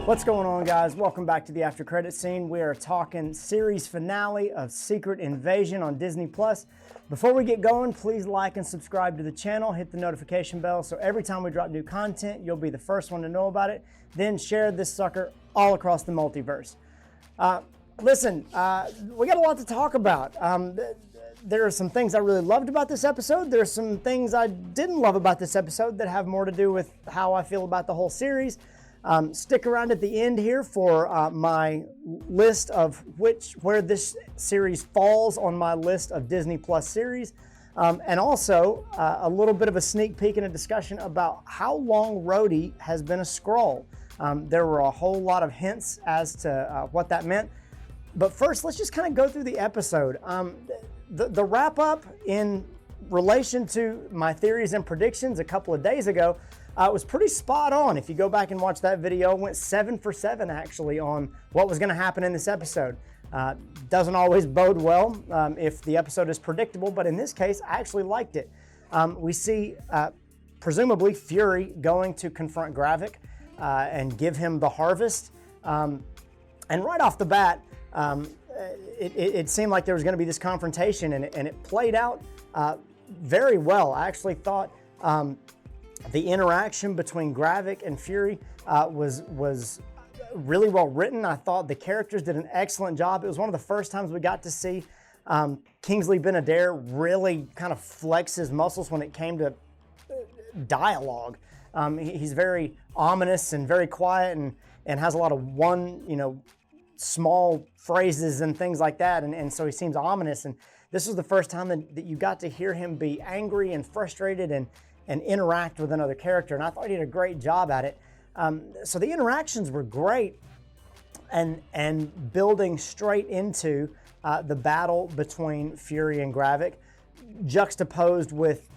What's going on, guys? Welcome back to the After Credit Scene. We are talking series finale of Secret Invasion on Disney+. Before we get going, please like and subscribe to the channel. Hit the notification bell so every time we drop new content, you'll be the first one to know about it. Then share this sucker all across the multiverse. Listen, we got a lot to talk about. There are some things I really loved about this episode. There are some things I didn't love about this episode that have more to do with how I feel about the whole series. Stick around at the end here for my list of where this series falls on my list of Disney Plus series. And also a little bit of a sneak peek and a discussion about how long Rhodey has been a Skrull. There were a whole lot of hints as to what that meant. But first, let's just kind of go through the episode. The wrap up in relation to my theories and predictions a couple of days ago was pretty spot on. If you go back and watch that video, went 7 for 7 actually on what was going to happen in this episode. Doesn't always bode well if the episode is predictable, but in this case, I actually liked it. We see presumably Fury going to confront Gravik and give him the harvest. And right off the bat, it seemed like there was going to be this confrontation, and it played out very well. I actually thought the interaction between Gravik and Fury was really well written. I thought the characters did an excellent job. It was one of the first times we got to see Kingsley Ben-Adir really kind of flex his muscles when it came to dialogue. He's very ominous and very quiet and has a lot of small phrases and things like that. And so he seems ominous. And this was the first time that you got to hear him be angry and frustrated and interact with another character. And I thought he did a great job at it. So the interactions were great and building straight into the battle between Fury and Gravik, juxtaposed with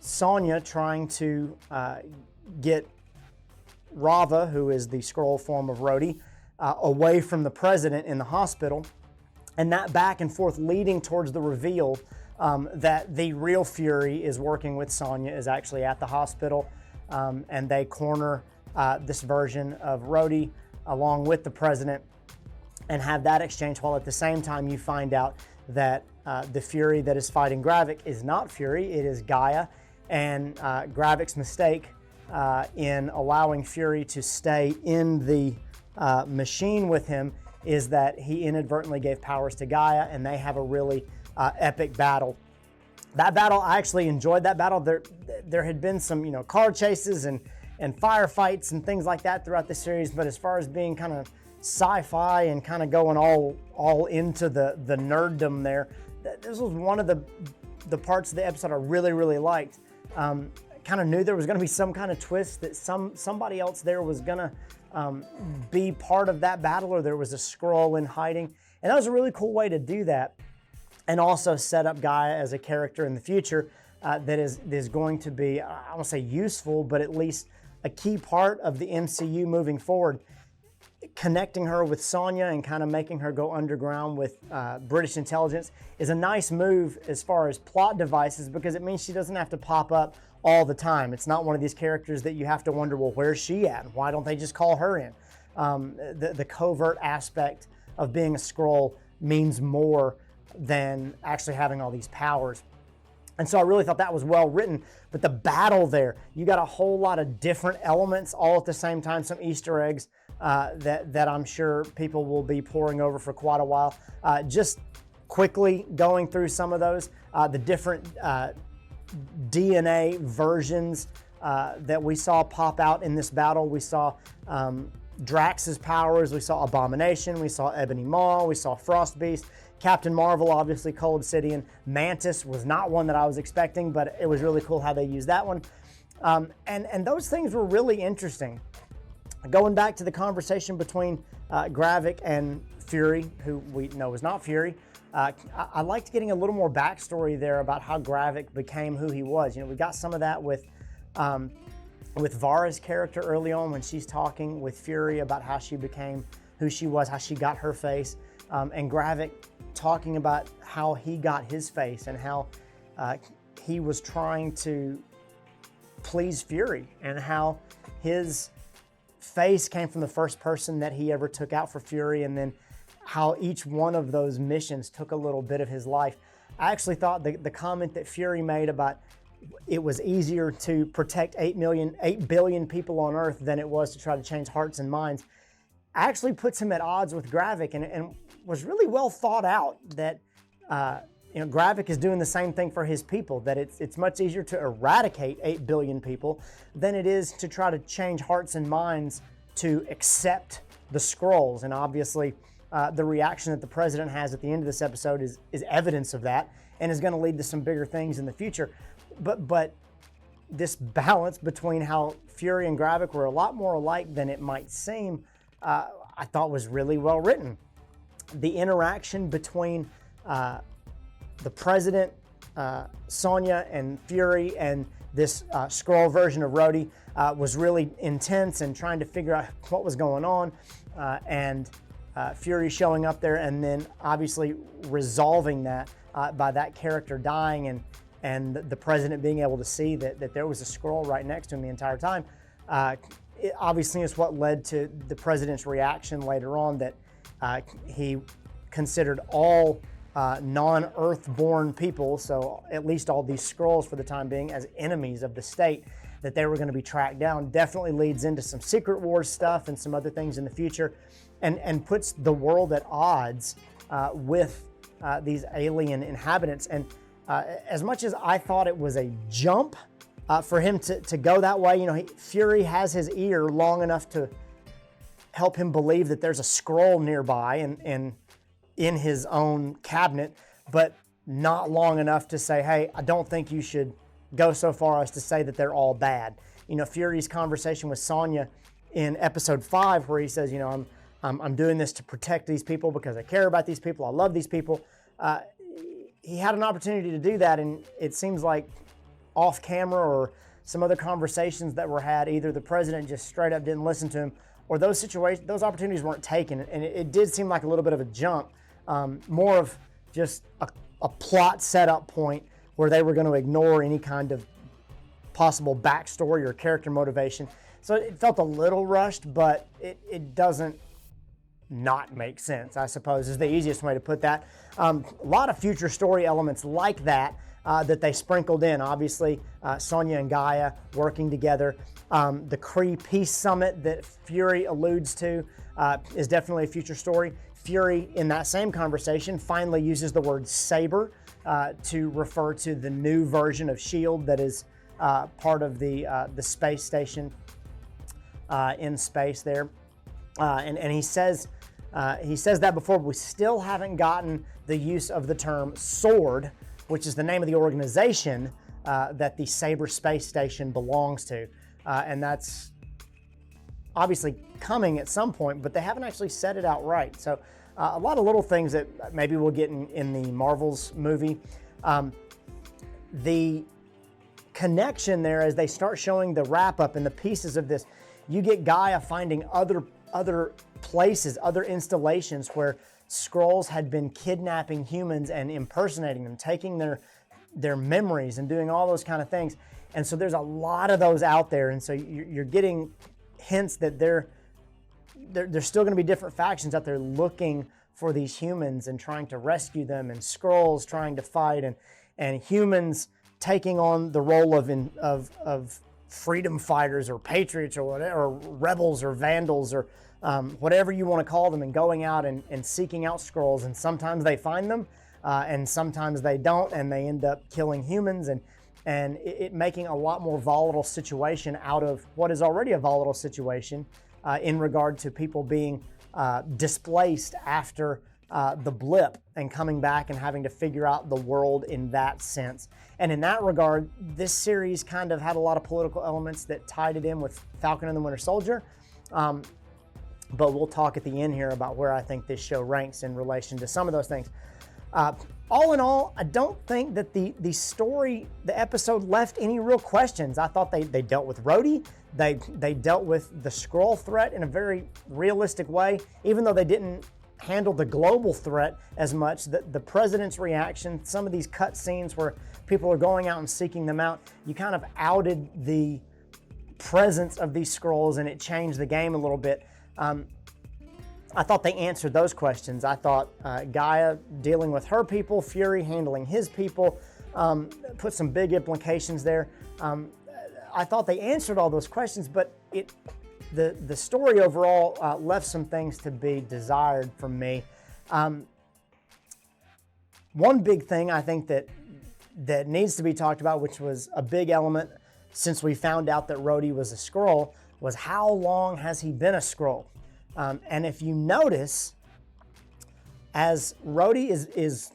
Sonya trying to get Rava, who is the Skrull form of Rhodey, away from the president in the hospital, and that back and forth leading towards the reveal that the real Fury is working with Sonya, is actually at the hospital, and they corner this version of Rhodey along with the president and have that exchange, while at the same time you find out that the Fury that is fighting Gravik is not Fury, it is Gaia, and Gravik's mistake in allowing Fury to stay in the machine with him is that he inadvertently gave powers to Gaia, and they have a really epic battle. That battle, I actually enjoyed that battle. There had been some car chases and firefights and things like that throughout the series, but as far as being kind of sci-fi and kind of going all into the nerddom there, this was one of the parts of the episode I really liked. Kind of knew there was going to be some kind of twist, that somebody else there was going to be part of that battle, or there was a Skrull in hiding. And that was a really cool way to do that, and also set up Gaia as a character in the future that is going to be, I won't say useful, but at least a key part of the MCU moving forward. Connecting her with Sonya and kind of making her go underground with British intelligence is a nice move as far as plot devices, because it means she doesn't have to pop up all the time. It's not one of these characters that you have to wonder, well, where's she at? Why don't they just call her in? The covert aspect of being a Skrull means more than actually having all these powers. And so I really thought that was well written. But the battle there, you got a whole lot of different elements all at the same time, some Easter eggs that I'm sure people will be poring over for quite a while. Just quickly going through some of those, the different DNA versions that we saw pop out in this battle. We saw Drax's powers, we saw Abomination, we saw Ebony Maw, we saw Frost Beast, Captain Marvel, obviously Cull Obsidian. Mantis was not one that I was expecting, but it was really cool how they used that one. And those things were really interesting. Going back to the conversation between Gravik and Fury, who we know is not Fury, I liked getting a little more backstory there about how Gravik became who he was. We got some of that with Vara's character early on when she's talking with Fury about how she became who she was, how she got her face, and Gravik talking about how he got his face and how he was trying to please Fury, and how his face came from the first person that he ever took out for Fury, and then how each one of those missions took a little bit of his life. I actually thought the comment that Fury made about it was easier to protect 8 billion people on Earth than it was to try to change hearts and minds actually puts him at odds with Gravik, and was really well thought out that Gravik is doing the same thing for his people, that it's much easier to eradicate 8 billion people than it is to try to change hearts and minds to accept the Skrulls. And obviously the reaction that the president has at the end of this episode is evidence of that, and is going to lead to some bigger things in the future. But this balance between how Fury and Gravik were a lot more alike than it might seem, I thought was really well written. The interaction between the president, Sonya, and Fury, and this Skrull version of Rhodey was really intense, and trying to figure out what was going on, and Fury showing up there, and then obviously resolving that by that character dying, and the president being able to see that there was a Skrull right next to him the entire time. It obviously is what led to the president's reaction later on, that he considered all non-Earth-born people, so at least all these Skrulls for the time being, as enemies of the state, that they were going to be tracked down. Definitely leads into some Secret Wars stuff and some other things in the future, and puts the world at odds with these alien inhabitants. And as much as I thought it was a jump for him to go that way, Fury has his ear long enough to help him believe that there's a Skrull nearby and in his own cabinet, but not long enough to say, hey, I don't think you should go so far as to say that they're all bad. Fury's conversation with Sonya in episode 5, where he says, I'm doing this to protect these people because I care about these people, I love these people. He had an opportunity to do that, and it seems like off camera or some other conversations that were had, either the president just straight up didn't listen to him, or those opportunities weren't taken. And it did seem like a little bit of a jump, more of just a plot setup point where they were going to ignore any kind of possible backstory or character motivation. So it felt a little rushed, but it doesn't not make sense, I suppose, is the easiest way to put that. A lot of future story elements like that that they sprinkled in. Obviously, Sonya and Gaia working together. The Kree Peace Summit that Fury alludes to is definitely a future story. Fury, in that same conversation, finally uses the word Saber to refer to the new version of S.H.I.E.L.D. that is part of the space station in space there. And he says that before, but we still haven't gotten the use of the term Sword, which is the name of the organization that the Saber space station belongs to. And that's obviously coming at some point, but they haven't actually said it outright. So a lot of little things that maybe we'll get in the Marvels movie. The connection there, as they start showing the wrap-up and the pieces of this, you get Gaia finding other places, other installations where Skrulls had been kidnapping humans and impersonating them, taking their memories and doing all those kind of things. And so there's a lot of those out there, and so you're getting hints that there's still going to be different factions out there looking for these humans and trying to rescue them, and Skrulls trying to fight, and humans taking on the role of freedom fighters or patriots or whatever, or rebels or vandals or whatever you want to call them, and going out and seeking out Skrulls. And sometimes they find them, and sometimes they don't, and they end up killing humans, and it making a lot more volatile situation out of what is already a volatile situation in regard to people being displaced after the blip and coming back and having to figure out the world in that sense. And in that regard, this series kind of had a lot of political elements that tied it in with Falcon and the Winter Soldier. But we'll talk at the end here about where I think this show ranks in relation to some of those things. All in all, I don't think that the story, the episode left any real questions. I thought they dealt with Rhodey. They dealt with the Skrull threat in a very realistic way, even though they didn't handle the global threat as much. The president's reaction, some of these cut scenes where people are going out and seeking them out, you kind of outed the presence of these Skrulls, and it changed the game a little bit. I thought they answered those questions. I thought Gaia dealing with her people, Fury handling his people, put some big implications there. I thought they answered all those questions, but the story overall left some things to be desired from me. One big thing I think that needs to be talked about, which was a big element since we found out that Rhodey was a Skrull, was how long has he been a Skrull? And if you notice, as Rhodey is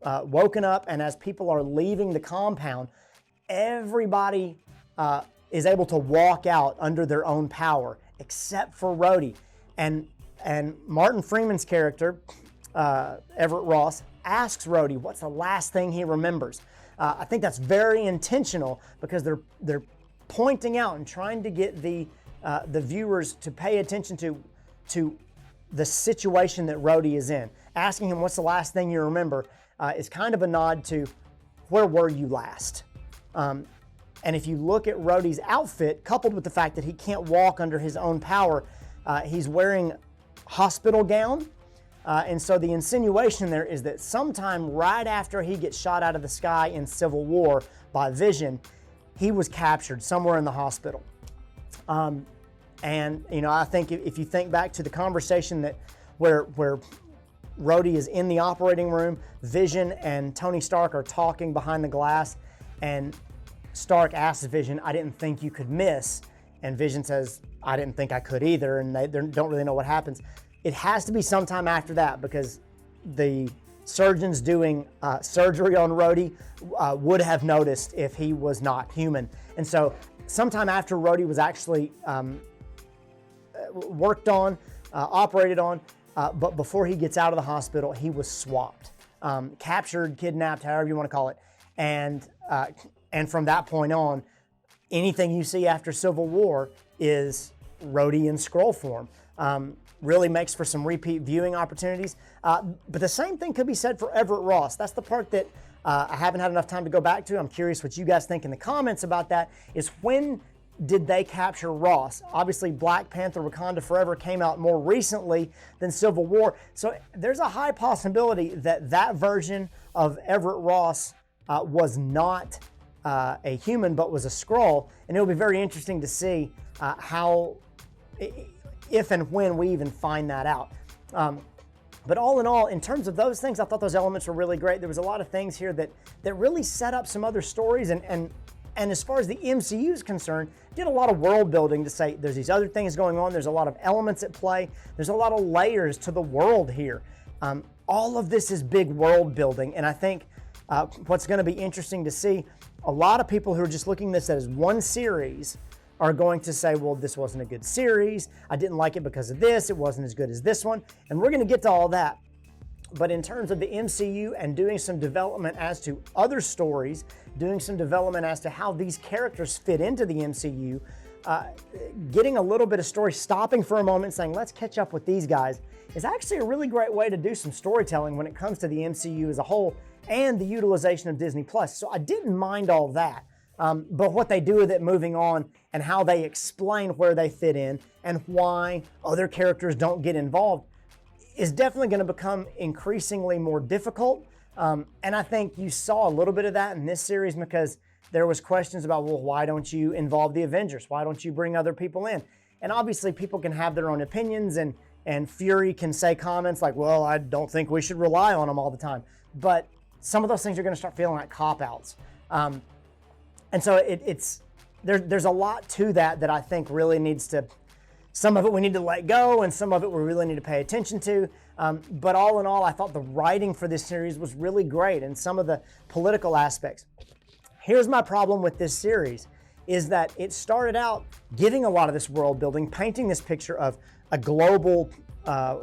woken up and as people are leaving the compound, everybody is able to walk out under their own power, except for Rhodey. And Martin Freeman's character, Everett Ross, asks Rhodey what's the last thing he remembers. I think that's very intentional because they're pointing out and trying to get the viewers to pay attention to the situation that Rhodey is in. Asking him what's the last thing you remember is kind of a nod to where were you last? And if you look at Rhodey's outfit, coupled with the fact that he can't walk under his own power, he's wearing hospital gown. And so the insinuation there is that sometime right after he gets shot out of the sky in Civil War by Vision, he was captured somewhere in the hospital. And I think if you think back to the conversation where Rhodey is in the operating room, Vision and Tony Stark are talking behind the glass, and Stark asks Vision, "I didn't think you could miss," and Vision says, "I didn't think I could either," and they don't really know what happens. It has to be sometime after that because the surgeons doing surgery on Rhodey would have noticed if he was not human. And so sometime after Rhodey was actually worked on, operated on, but before he gets out of the hospital, he was swapped, captured, kidnapped, however you want to call it. And from that point on, anything you see after Civil War is Rhodey in Skrull form. Really makes for some repeat viewing opportunities. But the same thing could be said for Everett Ross. That's the part that I haven't had enough time to go back to. I'm curious what you guys think in the comments about that, is when did they capture Ross? Obviously, Black Panther Wakanda Forever came out more recently than Civil War. So there's a high possibility that version of Everett Ross was not a human, but was a Skrull. And it'll be very interesting to see how, if and when we even find that out. But all in all, in terms of those things, I thought those elements were really great. There was a lot of things here that really set up some other stories, and as far as the MCU is concerned, did a lot of world building to say there's these other things going on, there's a lot of elements at play, there's a lot of layers to the world here. All of this is big world building, and I think what's going to be interesting to see, a lot of people who are just looking at this as one series are going to say, well, this wasn't a good series, I didn't like it because of this, it wasn't as good as this one, and we're going to get to all that. But in terms of the MCU and doing some development as to other stories, doing some development as to how these characters fit into the MCU, getting a little bit of story, stopping for a moment and saying, let's catch up with these guys, is actually a really great way to do some storytelling when it comes to the MCU as a whole and the utilization of Disney+. So I didn't mind all that. But what they do with it moving on and how they explain where they fit in and why other characters don't get involved is definitely going to become increasingly more difficult. And I think you saw a little bit of that in this series because there was questions about, well, why don't you involve the Avengers? Why don't you bring other people in? And obviously people can have their own opinions, and Fury can say comments like, well, I don't think we should rely on them all the time. But some of those things are going to start feeling like cop-outs. And so there's a lot to that I think really needs to, some of it we need to let go and some of it we really need to pay attention to. But all in all, I thought the writing for this series was really great, and some of the political aspects. Here's my problem with this series, is that it started out giving a lot of this world building, painting this picture of a global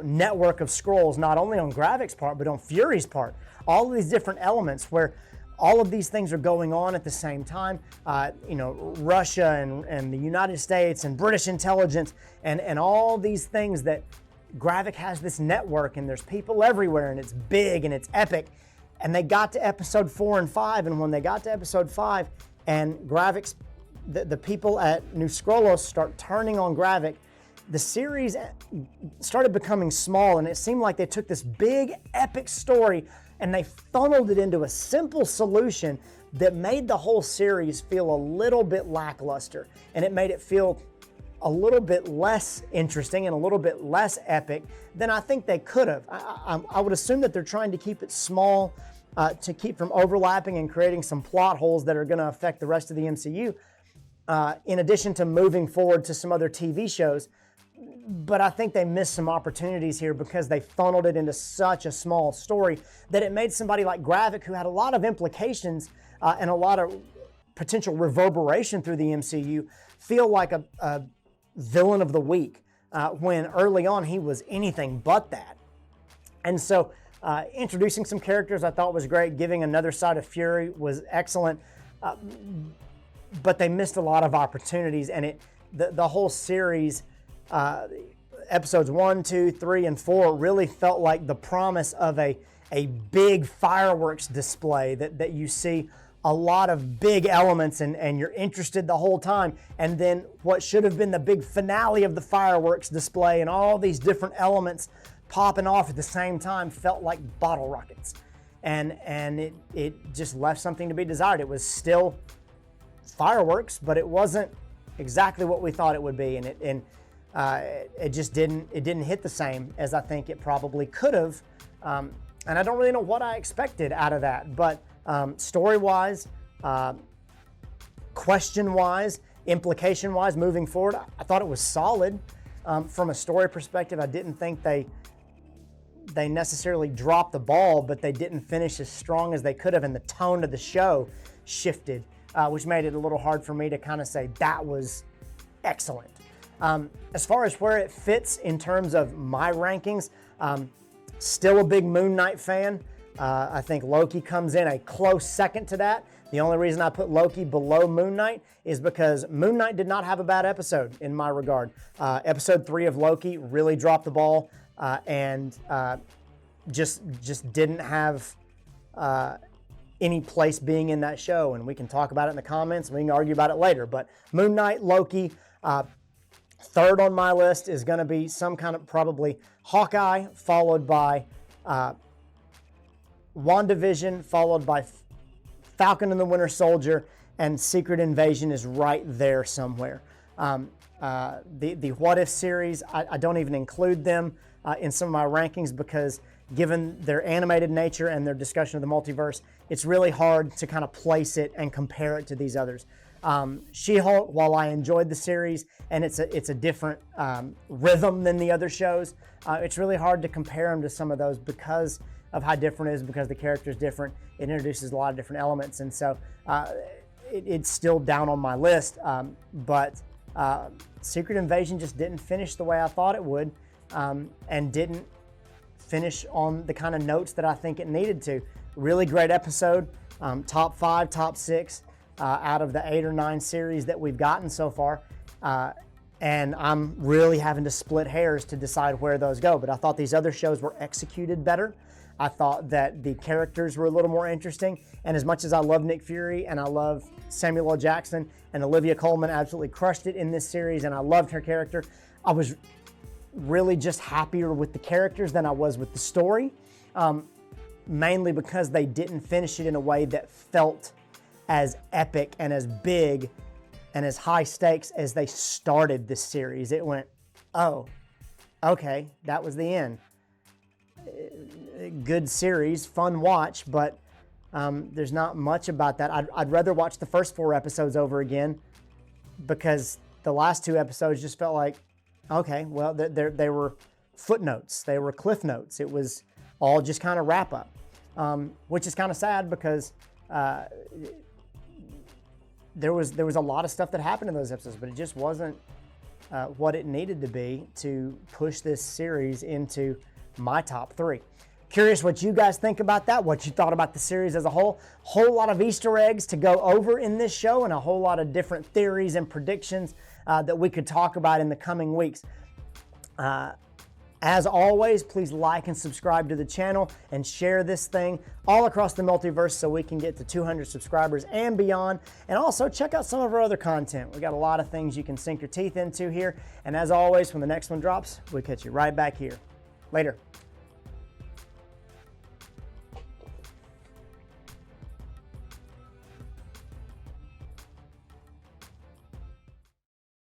network of Skrulls, not only on Gravik's part, but on Fury's part. All of these different elements where all of these things are going on at the same time. Russia and the United States and British intelligence and all these things that Gravik has this network, and there's people everywhere, and it's big and it's epic. And they got to episode 4 and 5, and when they got to episode 5 and Gravik's the people at New Scrollos start turning on Gravik, the series started becoming small, and it seemed like they took this big epic story and they funneled it into a simple solution that made the whole series feel a little bit lackluster, and it made it feel a little bit less interesting and a little bit less epic than I think they could have. I would assume that they're trying to keep it small to keep from overlapping and creating some plot holes that are going to affect the rest of the MCU, in addition to moving forward to some other TV shows. But I think they missed some opportunities here because they funneled it into such a small story that it made somebody like Gravik, who had a lot of implications and a lot of potential reverberation through the MCU, feel like a villain of the week, when early on he was anything but that. And so introducing some characters I thought was great. Giving another side of Fury was excellent. But they missed a lot of opportunities, and the whole series, episodes 1, 2, 3, and 4 really felt like the promise of a big fireworks display that you see a lot of big elements and you're interested the whole time. And then what should have been the big finale of the fireworks display and all these different elements popping off at the same time felt like bottle rockets. And it just left something to be desired. It was still fireworks, but it wasn't exactly what we thought it would be. And it just didn't hit the same as I think it probably could have. And I don't really know what I expected out of that, but story-wise, question-wise, implication-wise, moving forward, I thought it was solid. From a story perspective, I didn't think they necessarily dropped the ball, but they didn't finish as strong as they could have, and the tone of the show shifted, which made it a little hard for me to kind of say that was excellent. As far as where it fits in terms of my rankings, still a big Moon Knight fan. I think Loki comes in a close second to that. The only reason I put Loki below Moon Knight is because Moon Knight did not have a bad episode in my regard. Episode 3 of Loki really dropped the ball and just didn't have any place being in that show. And we can talk about it in the comments, and we can argue about it later. But Moon Knight, Loki, third on my list is going to be some kind of probably Hawkeye, followed by WandaVision, followed by Falcon and the Winter Soldier, and Secret Invasion is right there somewhere. The What If series, I don't even include them in some of my rankings because given their animated nature and their discussion of the multiverse, it's really hard to kind of place it and compare it to these others. She-Hulk, while I enjoyed the series and it's a different rhythm than the other shows, it's really hard to compare them to some of those because of how different it is, because the character is different. It introduces a lot of different elements, and so it's still down on my list. But Secret Invasion just didn't finish the way I thought it would, and didn't finish on the kind of notes that I think it needed to. Really great episode, top 5, top 6 out of the 8 or 9 series that we've gotten so far. And I'm really having to split hairs to decide where those go. But I thought these other shows were executed better. I thought that the characters were a little more interesting. And as much as I love Nick Fury and I love Samuel L. Jackson, and Olivia Colman absolutely crushed it in this series, and I loved her character, I was really just happier with the characters than I was with the story, mainly because they didn't finish it in a way that felt as epic and as big and as high stakes as they started this series. It went, oh, okay, that was the end. Good series, fun watch, but there's not much about that. I'd rather watch the first 4 episodes over again because the last 2 episodes just felt like, okay, well, they were footnotes. They were cliff notes. It was all just kind of wrap up, which is kind of sad because there was a lot of stuff that happened in those episodes, but it just wasn't what it needed to be to push this series into my top 3. Curious what you guys think about that, what you thought about the series as a whole. Whole lot of Easter eggs to go over in this show and a whole lot of different theories and predictions that we could talk about in the coming weeks. As always, please like and subscribe to the channel and share this thing all across the multiverse so we can get to 200 subscribers and beyond. And also check out some of our other content. We got a lot of things you can sink your teeth into here. And as always, when the next one drops, we'll catch you right back here. Later.